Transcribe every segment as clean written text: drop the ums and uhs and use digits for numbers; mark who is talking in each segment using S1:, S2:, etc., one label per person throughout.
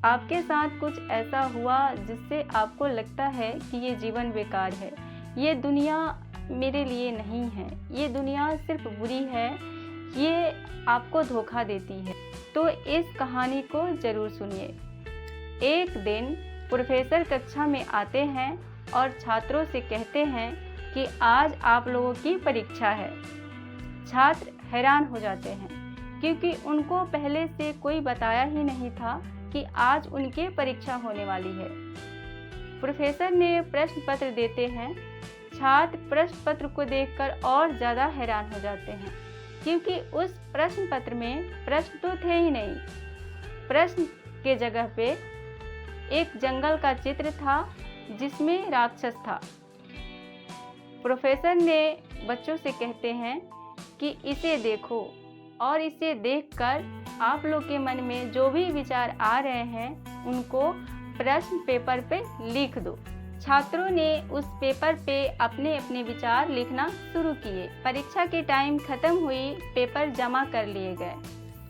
S1: आपके साथ कुछ ऐसा हुआ जिससे आपको लगता है कि ये जीवन बेकार है, ये दुनिया मेरे लिए नहीं है, ये दुनिया सिर्फ बुरी है, ये आपको धोखा देती है, तो इस कहानी को ज़रूर सुनिए। एक दिन प्रोफेसर कक्षा में आते हैं और छात्रों से कहते हैं कि आज आप लोगों की परीक्षा है। छात्र हैरान हो जाते हैं क्योंकि उनको पहले से कोई बताया ही नहीं था कि आज उनके परीक्षा होने वाली है। प्रोफेसर ने प्रश्न पत्र देते हैं। छात्र प्रश्न पत्र को देखकर और ज़्यादा हैरान हो जाते हैं क्योंकि उस प्रश्न पत्र में प्रश्न तो थे ही नहीं। प्रश्न के जगह पे एक जंगल का चित्र था जिसमें राक्षस था। प्रोफेसर ने बच्चों से कहते हैं कि इसे देखो और इसे देखकर आप लोग के मन में जो भी विचार आ रहे हैं उनको प्रश्न पेपर पे लिख दो। छात्रों ने उस पेपर पे अपने अपने विचार लिखना शुरू किए। परीक्षा के टाइम खत्म हुई, पेपर जमा कर लिए गए।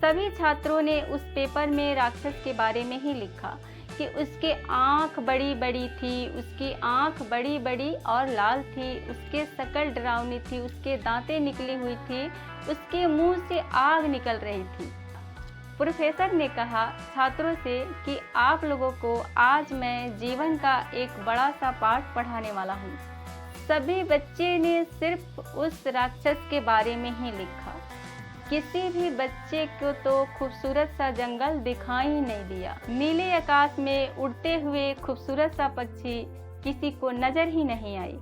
S1: सभी छात्रों ने उस पेपर में राक्षस के बारे में ही लिखा कि उसके आँख बड़ी बड़ी थी, उसकी आँख बड़ी बड़ी और लाल थी, उसके शक्ल डरावनी थी, उसके दांतें निकली हुई थी, उसके मुंह से आग निकल रही थी। प्रोफेसर ने कहा छात्रों से कि आप लोगों को आज मैं जीवन का एक बड़ा सा पाठ पढ़ाने वाला हूँ। सभी बच्चे ने सिर्फ उस राक्षस के बारे में ही लिखा। किसी भी बच्चे को तो खूबसूरत सा जंगल दिखाई ही नहीं दिया। नीले आकाश में उड़ते हुए खूबसूरत सा पक्षी किसी को नजर ही नहीं आई।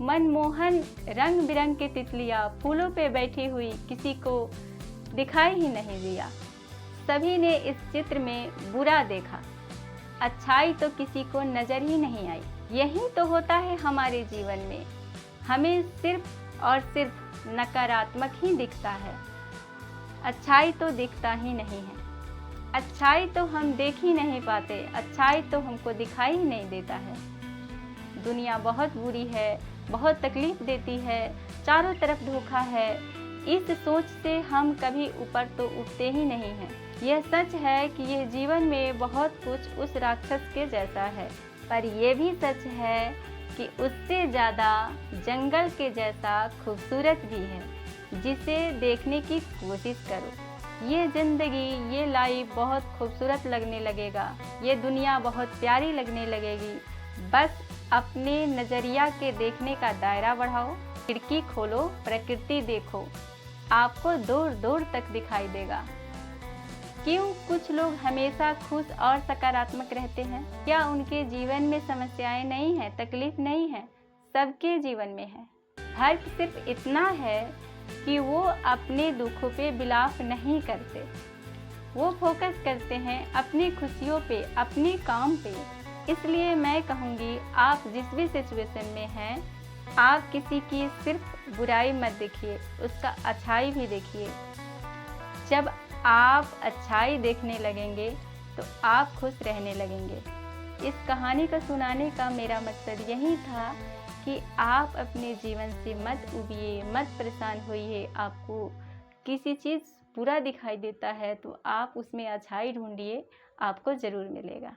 S1: मनमोहन रंग बिरंग के तितलियां फूलों पे बैठी हुई किसी को दिखाई ही नहीं दिया। सभी ने इस चित्र में बुरा देखा, अच्छाई तो किसी को नजर ही नहीं आई। यही तो होता है हमारे जीवन में, हमें सिर्फ और सिर्फ नकारात्मक ही दिखता है, अच्छाई तो दिखता ही नहीं है। अच्छाई तो हम देख ही नहीं पाते, अच्छाई तो हमको दिखाई ही नहीं देता है। दुनिया बहुत बुरी है, बहुत तकलीफ देती है, चारों तरफ धोखा है। इस सोच से हम कभी ऊपर तो उठते ही नहीं हैं। यह सच है कि यह जीवन में बहुत कुछ उस राक्षस के जैसा है, पर यह भी सच है कि उससे ज़्यादा जंगल के जैसा खूबसूरत भी है, जिसे देखने की कोशिश करो। ये ज़िंदगी, ये लाइफ बहुत खूबसूरत लगने लगेगा, ये दुनिया बहुत प्यारी लगने लगेगी। बस अपने नज़रिया के देखने का दायरा बढ़ाओ, खिड़की खोलो, प्रकृति देखो, आपको दूर दूर तक दिखाई देगा। क्यों कुछ लोग हमेशा खुश और सकारात्मक रहते हैं? क्या उनके जीवन में समस्याएं नहीं हैं, तकलीफ नहीं है? सबके जीवन में है। फर्क सिर्फ इतना है कि वो अपने दुखों पे विलाप नहीं करते, वो फोकस करते हैं अपनी खुशियों पे, अपने काम पे। इसलिए मैं कहूँगी, आप जिस भी सिचुएशन में हैं, आप किसी की सिर्फ बुराई मत देखिए, उसका अच्छाई भी देखिए। जब आप अच्छाई देखने लगेंगे तो आप खुश रहने लगेंगे। इस कहानी को सुनाने का मेरा मकसद यही था कि आप अपने जीवन से मत उबिए, मत परेशान होइए। आपको किसी चीज़ बुरा दिखाई देता है तो आप उसमें अच्छाई ढूंढिए, आपको ज़रूर मिलेगा।